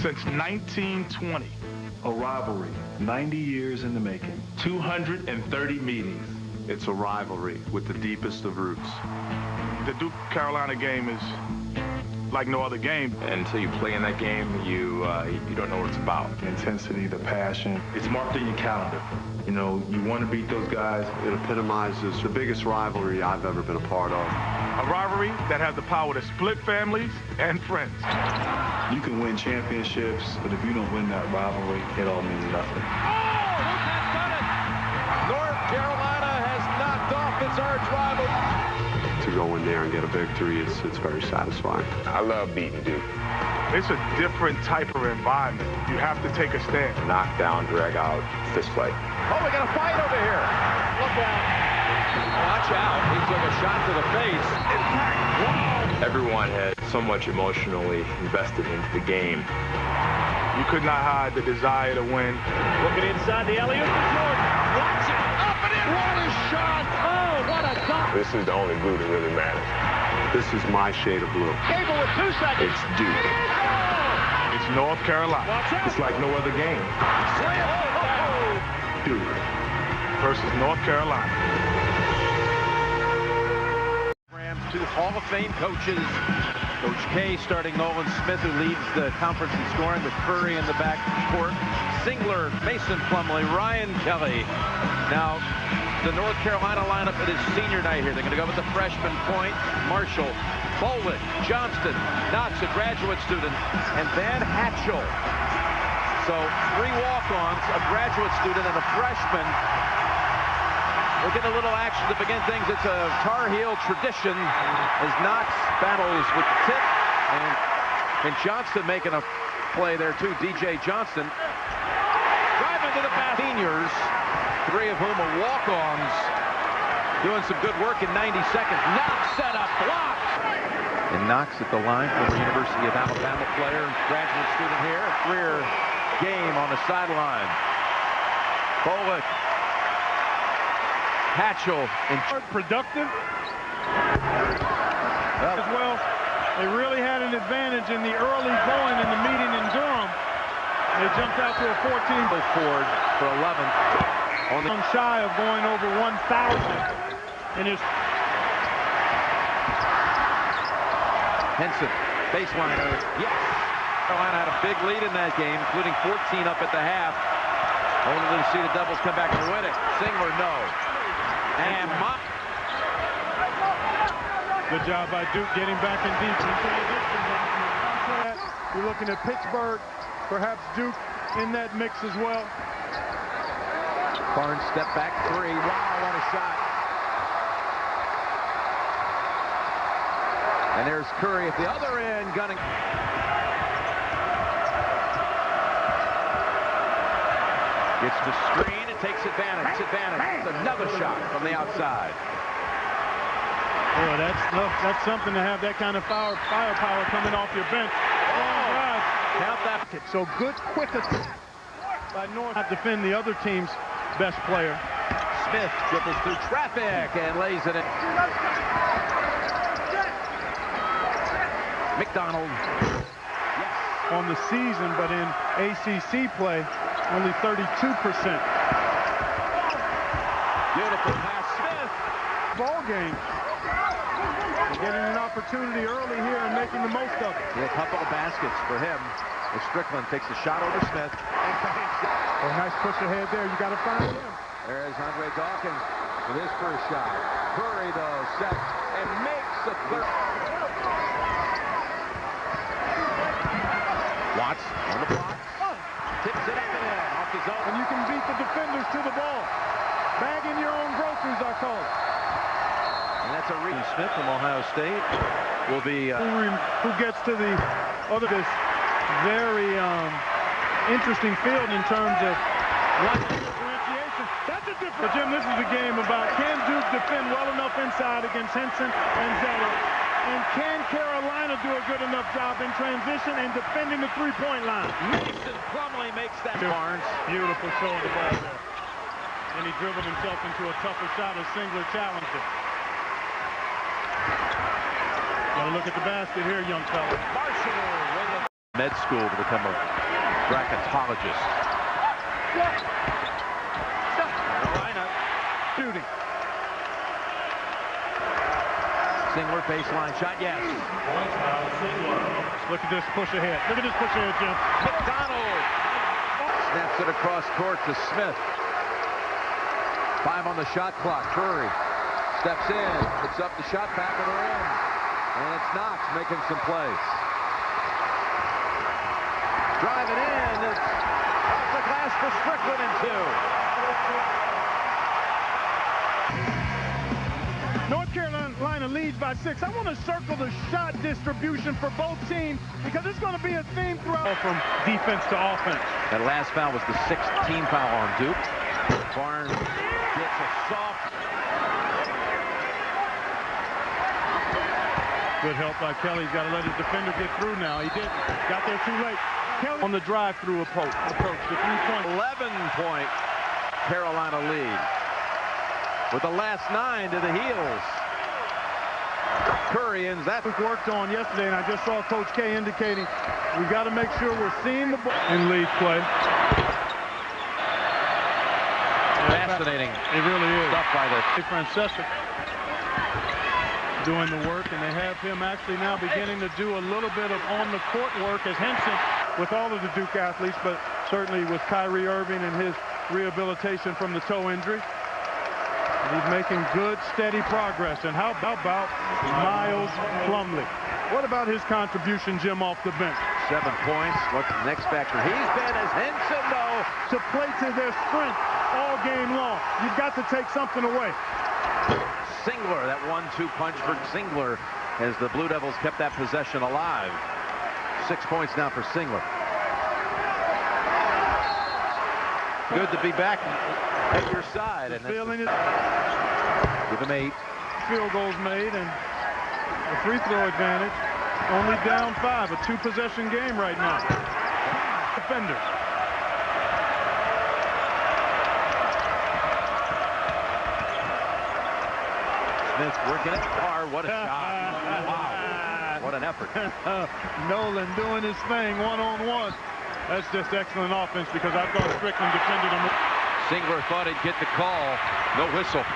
since 1920. A rivalry, 90 years in the making. 230 meetings. It's a rivalry with the deepest of roots. The Duke-Carolina game is like no other game. Until you play in that game, you don't know what it's about. The intensity, the passion, it's marked in your calendar. You know, you want to beat those guys. It epitomizes the biggest rivalry I've ever been a part of. A rivalry that has the power to split families and friends. You can win championships, but if you don't win that rivalry, it all means nothing. Oh, look has done it! North Carolina has knocked off its arch rival. To go in there and get a victory, it's very satisfying. I love beating Duke. It's a different type of environment. You have to take a stand. Knock down, drag out, fist fight. Oh, we got a fight over here. Look out. Watch out. He took a shot to the face. Impact. Wow. Everyone had so much emotionally invested into the game. You could not hide the desire to win. Looking inside the alley-oop to Jordan. Watch it. Up and in. What a shot. Oh, what a dunk. This is the only blue that really matters. This is my shade of blue. Cable with 2 seconds. It's Duke. It's North Carolina. Watch out. It's like no other game. Slam. Oh. Duke versus North Carolina. Two Hall of Fame coaches. Coach K starting Nolan Smith, who leads the conference in scoring with Curry in the back court. Singler, Mason Plumlee, Ryan Kelly. Now, the North Carolina lineup at his senior night here. They're going to go with the freshman point, Marshall, Bolick, Johnston, Knox, a graduate student, and Van Hatchell. So 3 walk-ons, a graduate student, and a freshman. We'll get a little action to begin things. It's a Tar Heel tradition as Knox battles with the tip. And Johnston making a play there too. DJ Johnston driving to the basket. Seniors, 3 of whom are walk-ons, doing some good work in 90 seconds. Knox set up, blocked. And Knox at the line, former University of Alabama player, graduate student here. A career game on the sideline. Bolick. Hatchell and productive as well. They really had an advantage in the early going in the meeting in Durham. They jumped out to a 14 forward for 11 on the shy of going over 1,000 in his Henson baseliner. Yes, Carolina had a big lead in that game, including 14 up at the half. Only to see the Devils come back and win it. Singler, no. And Mock. Good job by Duke getting back in deep. You're looking at Pittsburgh, perhaps Duke in that mix as well. Barnes step back 3. Wow, what a shot. And there's Curry at the other end, gunning. Gets the screen and takes advantage. It's advantage. It's another shot from the outside. Well, that's something to have that kind of firepower coming off your bench. Count that. So good, quick attack by North. Defend the other team's best player. Smith dribbles through traffic and lays it in. McDonald. Yes. On the season, but in ACC play, only 32%. Beautiful pass, Smith. Ball game. Getting an opportunity early here and making the most of it. A couple of baskets for him. As Strickland takes a shot over Smith. A nice push ahead there. You got to find him. There's Andre Dawkins with his first shot. Curry, though, set and makes a third. Watts on the block. Tips it up and in off his own. And you can beat the defenders to the ball. Bagging your own groceries, I call it. And that's a Reed Smith from Ohio State. Will be who gets to the other this very interesting field in terms of differentiation. That's a difference. But Jim, this is a game about can Duke defend well enough inside against Henson and Zeller, and can Carolina do a good enough job in transition and defending the three-point line? Mason Plumlee makes that. Barnes. Beautiful shoulder ball there. And he dribbled himself into a tougher shot as Singler challenged it. Got to look at the basket here, young fella. Marshall. med school to become a bracketologist. Carolina shooting. Singler baseline shot, yes. Look at this push ahead. Look at this push ahead, Jim. McDonald snaps it across court to Smith. 5 on the shot clock. Curry steps in, picks up the shot, back of the rim. And it's Knox making some plays. Driving in. It's off the glass for Strickland and 2. North Carolina leads by 6. I want to circle the shot distribution for both teams because it's going to be a theme throughout. From defense to offense. That last foul was the 6th team foul on Duke. Barnes gets a soft. Good help by Kelly. He's got to let his defender get through now. He didn't. Got there too late. Kelly on the drive-through approach. The 3-point. 11-point Carolina lead. With the last 9 to the heels. Curry ends that. We worked on yesterday, and I just saw Coach K indicating we got to make sure we're seeing the ball in lead play. Fascinating. It really is. Stuff by the Francesa doing the work, and they have him actually now beginning to do a little bit of on-the-court work as Henson with all of the Duke athletes, but certainly with Kyrie Irving and his rehabilitation from the toe injury. He's making good, steady progress. And how about Miles Plumlee? What about his contribution, Jim, off the bench? 7 points. What's the next factor? He's been as Henson, though. To play to their strength all game long. You've got to take something away. Singler, that 1-2 punch for Singler as the Blue Devils kept that possession alive. 6 points now for Singler. Good to be back at your side. And feeling it. Give him 8. Field goals made and a free throw advantage. Only down 5. A 2-possession game right now. Defender. Smith working it hard. What a shot. Wow. What an effort. Nolan doing his thing one-on-one. That's just excellent offense because I thought Strickland defended him. Singler thought he'd get the call. No whistle.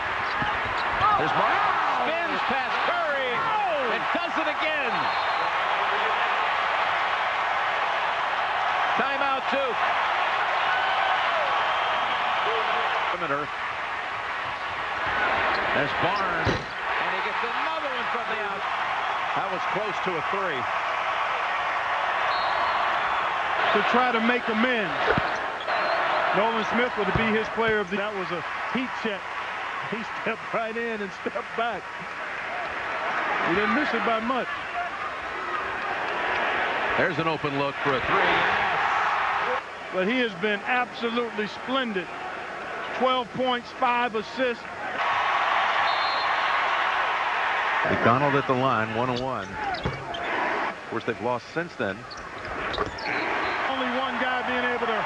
There's Mark. Spins past Curry and does it again. Timeout, Duke. There's Barnes, and he gets another one from the out. That was close to a 3. To try to make amends. Nolan Smith would be his player of the. That was a heat check. He stepped right in and stepped back. He didn't miss it by much. There's an open look for a 3. But he has been absolutely splendid. 12 points, 5 assists. McDonald at the line, 1-1. Of course, they've lost since then. Only one guy being able to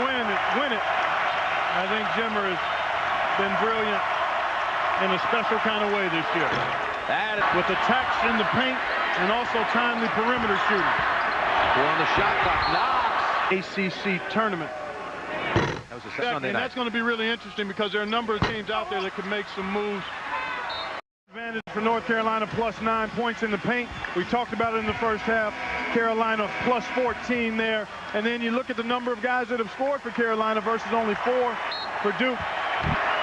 win it. I think Jimmer has been brilliant in a special kind of way this year. With attacks in the paint and also timely perimeter shooting. 4 on the shot clock. Knox. ACC tournament. That was a Sunday night. That's going to be really interesting because there are a number of teams out there that could make some moves. Advantage for North Carolina, plus 9 points in the paint. We talked about it in the first half. Carolina plus 14 there. And then you look at the number of guys that have scored for Carolina versus only 4 for Duke.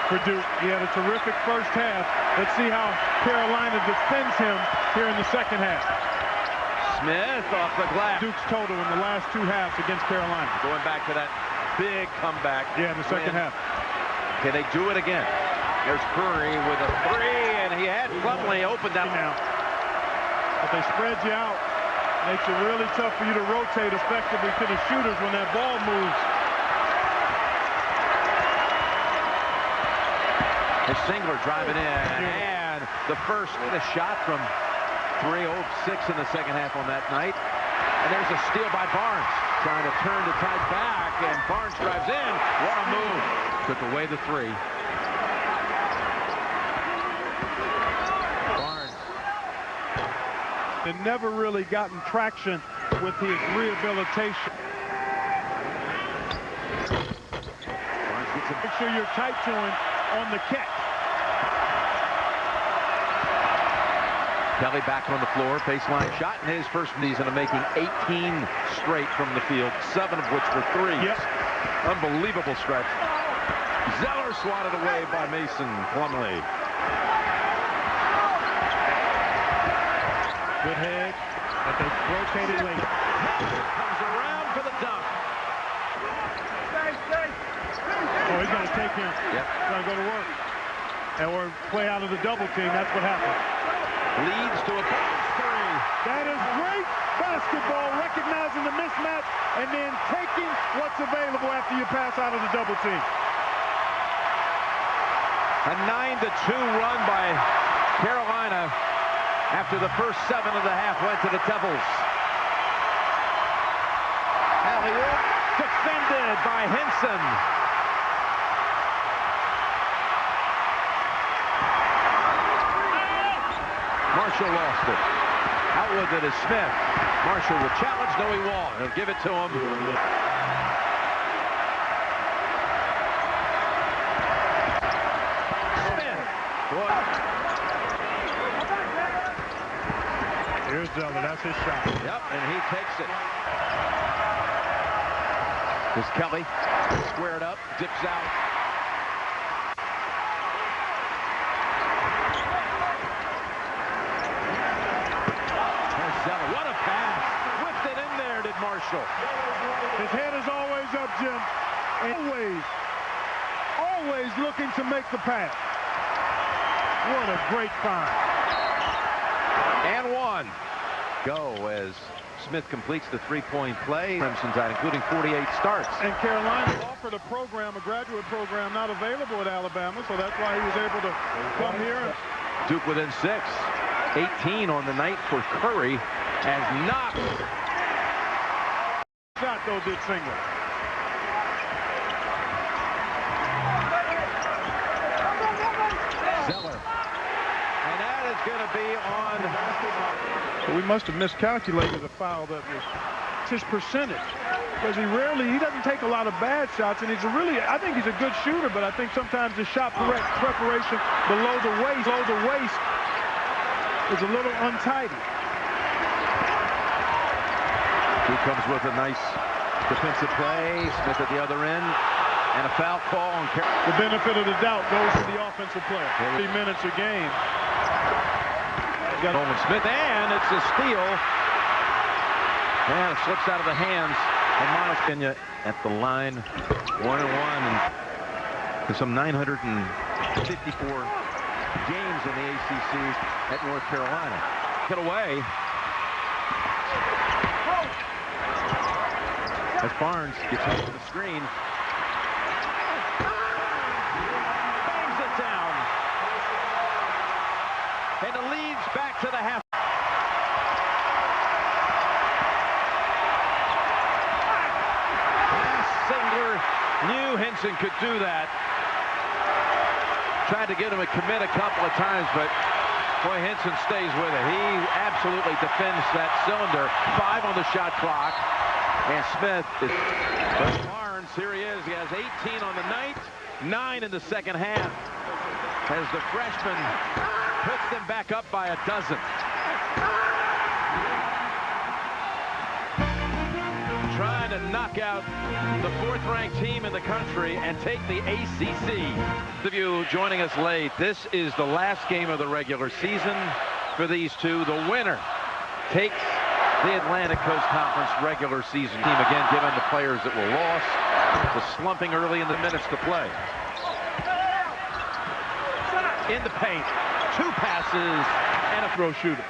He had a terrific first half. Let's see how Carolina defends him here in the second half. Smith off the glass. Duke's total in the last 2 halves against Carolina. Going back to that big comeback. Yeah, in the second half. Can they do it again? There's Curry with a 3, and he had Plumlee open down. Now, if they spread you out, makes it really tough for you to rotate effectively to the shooters when that ball moves. And Singler driving in, and the first shot from 3-0-6 in the second half on that night. And there's a steal by Barnes, trying to turn the tide back, and Barnes drives in. What a move. Took away the 3. Barnes. Had never really gotten traction with his rehabilitation. Make sure you're tight to him on the catch. Kelly back on the floor, baseline shot, and his first season of making 18 straight from the field, 7 of which were threes. Yep. Unbelievable stretch. Zeller swatted away by Mason Plumlee. Good head, but they rotated late. Comes around for the dunk. Oh, he's going to take him. Yep. Going to go to work. Or play out of the double team. That's what happened. Leads to a bonus three. That is great basketball, recognizing the mismatch and then taking what's available after you pass out of the double team. A 9-2 run by Carolina after the first 7 of the half went to the Devils. Alley-oop defended by Henson. Marshall lost it. Out with it is Smith. Marshall will challenge. No, he won't. He'll give it to him. Smith. Boy. Here's Zeller. That's his shot. Yep, and he takes it. There's Kelly. Squared up. Dips out. What a pass. Whipped it in there, did Marshall. His head is always up, Jim. Always looking to make the pass. What a great find. And one. Go as Smith completes the three-point play. Crimson Tide, including 48 starts. And Carolina offered a program, a graduate program, not available at Alabama, so that's why he was able to come here. Duke within 6. 18 on the night for Curry as Knox. Shot though did single. Zeller. And that is going to be on. So we must have miscalculated a foul that was his percentage. Because he doesn't take a lot of bad shots, and I think he's a good shooter, but I think sometimes the shot preparation below the waist is a little untidy. He comes with a nice defensive play. Smith at the other end. And a foul call on the benefit of the doubt goes to the offensive player. 30 minutes a game. Got Nolan Smith, and it's a steal. And it slips out of the hands of Miles Kenya at the line. 1-1. And there's some 954 games in the ACC at North Carolina. Get away. As Barnes gets into the screen. Bangs it down. And it leads back to the half. Singler knew Henson could do that. Tried to get him to commit a couple of times, but boy, Henson stays with it. He absolutely defends that cylinder. 5 on the shot clock. And Smith is... But Barnes, here he is. He has 18 on the night, 9 in the second half. As the freshman puts them back up by a dozen. Trying to knock out the 4th-ranked team in the country and take the ACC. Of you joining us late, this is the last game of the regular season for these two. The winner takes the Atlantic Coast Conference regular season team again, given the players that were lost, the slumping early in the minutes to play. In the paint, 2 passes and a throw shooter.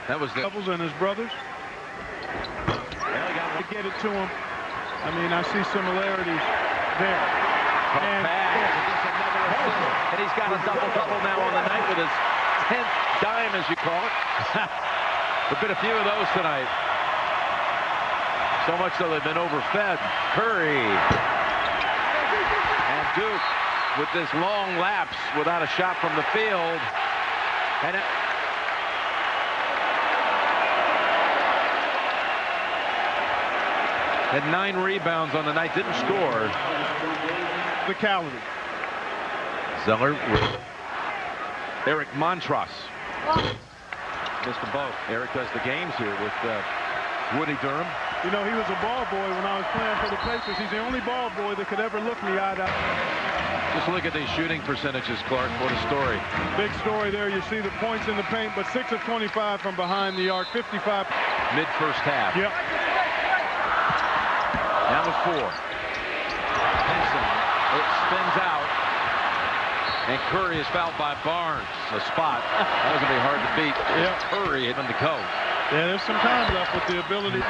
That was the Devils and his brothers. To get it to him. I mean, I see similarities there. And he's got a double-double now on the night with his 10th dime, as you call it. There've been a few of those tonight. So much so they've been overfed. Curry. And Duke with this long lapse without a shot from the field. And Had 9 rebounds on the night, didn't score. The calorie. Zeller with Eric Montross. Missed them both. Eric does the games here with Woody Durham. You know, he was a ball boy when I was playing for the Pacers. He's the only ball boy that could ever look me eye to eye. Just look at these shooting percentages, Clark. What a story. Big story there. You see the points in the paint, but 6 of 25 from behind the arc, 55. Mid-first half. Yep. Down with 4. Henson, it spins out. And Curry is fouled by Barnes. A spot. That was going to be hard to beat. Yeah. Curry in the coat. Yeah, there's some time left with the ability.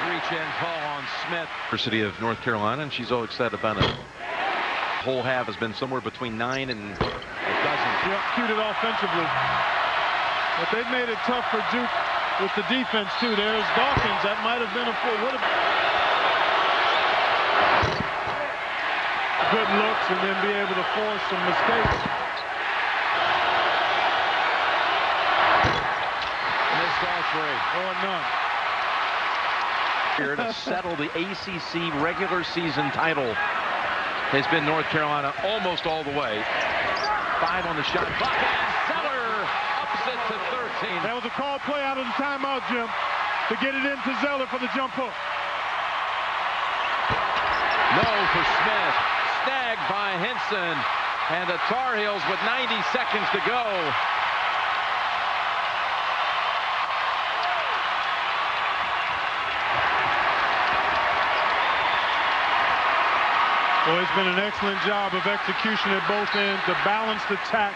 Reach in call on Smith. University of North Carolina, and she's all excited about it. Whole half has been somewhere between 9 and a dozen. Yeah, executed offensively. But they've made it tough for Duke with the defense, too. There's Dawkins. That might have been a full. Good looks and then be able to force some mistakes. Missed all 3. Or none. Here to settle the ACC regular season title has been North Carolina almost all the way. 5 on the shot clock, and Zeller ups it to 13. That was a called play out of the timeout, Jim, to get it into Zeller for the jump hook. No for Smith. Snagged by Henson, and the Tar Heels with 90 seconds to go. Well, it's been an excellent job of execution at both ends, the balanced attack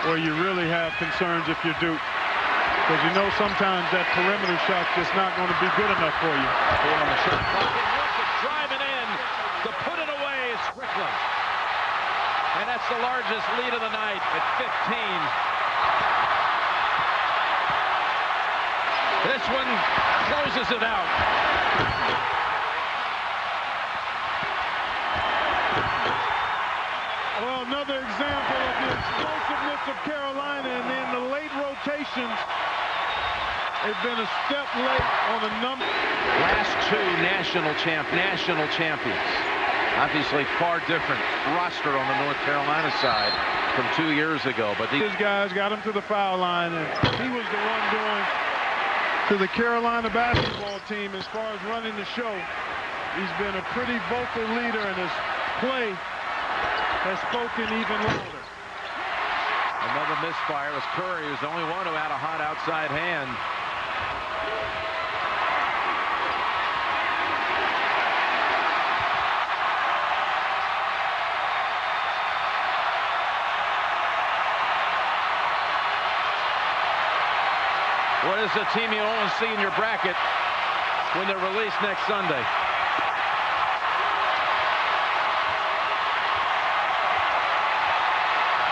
where you really have concerns if you're Duke. Because you know sometimes that perimeter shot's just not going to be good enough for you. 4 on the shot clock, and Wilson driving in to put it away is Strickland. And that's the largest lead of the night at 15. This one closes it out. Well, another example of the explosiveness of Carolina, and then the late rotations. They've been a step late on a number. Last 2 national champions. Obviously far different roster on the North Carolina side from 2 years ago. But these guys got him to the foul line, and he was the one going to the Carolina basketball team as far as running the show. He's been a pretty vocal leader, and his play has spoken even louder. Another misfire was Curry, who's the only one who had a hot outside hand. What is the team you only see in your bracket when they're released next Sunday?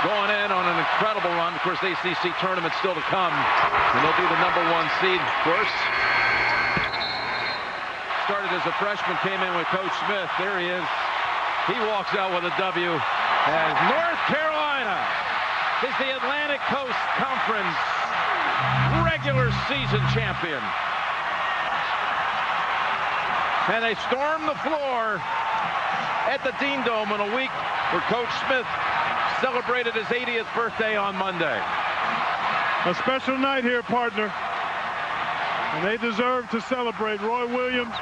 Going in on an incredible run. Of course, the ACC tournament still to come. And they'll be the #1 seed, of course. Started as a freshman, came in with Coach Smith. There he is. He walks out with a W as North Carolina is the Atlantic Coast Conference regular season champion. And they storm the floor at the Dean Dome in a week where Coach Smith celebrated his 80th birthday on Monday. A special night here, partner. And they deserve to celebrate. Roy Williams,